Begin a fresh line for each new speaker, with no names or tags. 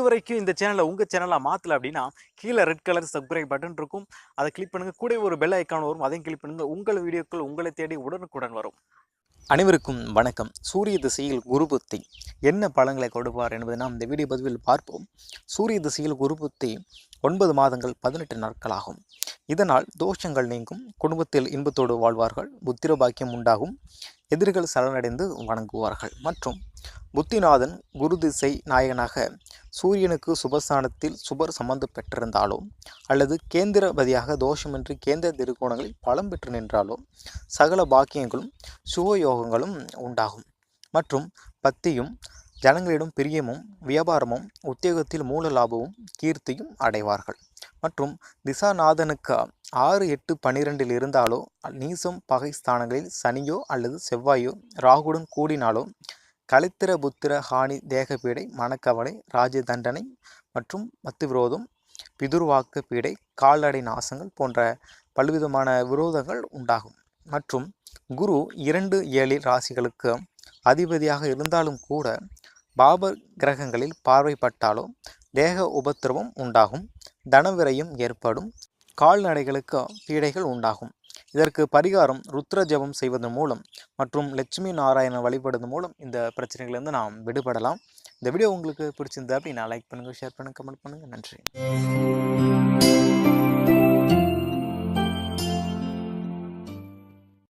இதுவரைக்கும் இந்த சேனலை உங்கள் சேனலாக மாற்றலை அப்படின்னா கீழே ரெட் கலர் சப்ஸ்கிரைப் பட்டன் இருக்கும். அதை கிளிக் பண்ணுங்கள். கூட ஒரு பெல் ஐக்கான் வரும், அதையும் கிளிக் பண்ணுங்கள். உங்கள் வீடியோக்கள் உங்களை தேடி உடனுக்குடன் வரும். அனைவருக்கும் வணக்கம். சூரிய திசையில் குரு புத்தி என்ன பலன்களை கொடுப்பார் என்பதை நாம் இந்த வீடியோ பதிவில் பார்ப்போம். சூரிய திசையில் குரு புத்தி 9 மாதங்கள் 18 நாட்களாகும். இதனால் தோஷங்கள் நீங்கும், குடும்பத்தில் இன்பத்தோடு வாழ்வார்கள், புத்திர பாக்கியம் உண்டாகும், எதிரிகள் சரணடைந்து வணங்குவார்கள். மற்றும் புத்திநாதன் குரு திசை நாயகனாக சூரியனுக்கு சுபஸ்தானத்தில் சுபர் சம்பந்தம் பெற்றிருந்தாலோ அல்லது கேந்திரபதியாக தோஷமின்றி கேந்திர திருக்கோணங்களில் பலம் பெற்று நின்றாலோ சகல பாக்கியங்களும் சுகயோகங்களும் உண்டாகும். மற்றும் பக்தியும் ஜனங்களிடம் பிரியமும் வியாபாரமும் உத்தியோகத்தில் மூல லாபமும் கீர்த்தியும் அடைவார்கள். மற்றும் திசாநாதனுக்கு 6, 8, 12 இருந்தாலோ நீசம் பகை ஸ்தானங்களில் சனியோ அல்லது செவ்வாயோ ராகுடன் கூடினாலோ கலித்திர புத்திர ஹானி, தேகப்பீடை, மனக்கவலை, ராஜ்ய தண்டனை மற்றும் மத்து விரோதம், பிதுர்வாக்கு பீடை, கால்நடை நாசங்கள் போன்ற பல்விதமான விரோதங்கள் உண்டாகும். மற்றும் குரு 2, 7 ராசிகளுக்கு அதிபதியாக இருந்தாலும் கூட பாப கிரகங்களில் பார்வைப்பட்டாலோ தேக உபத்திரவம் உண்டாகும், தனவிரயம் ஏற்படும், கால்நடைகளுக்கு பீடைகள் உண்டாகும். இதற்கு பரிகாரம் ருத்ர ஜபம் செய்வதன் மூலம் மற்றும் லட்சுமி நாராயணன் வழிபடுவதன் மூலம் இந்த பிரச்சனைகளிலிருந்து நாம் விடுபடலாம். இந்த வீடியோ உங்களுக்கு பிடிச்சிருந்தா அப்படின்னா லைக் பண்ணுங்கள், ஷேர் பண்ணுங்கள், கமெண்ட் பண்ணுங்கள். நன்றி.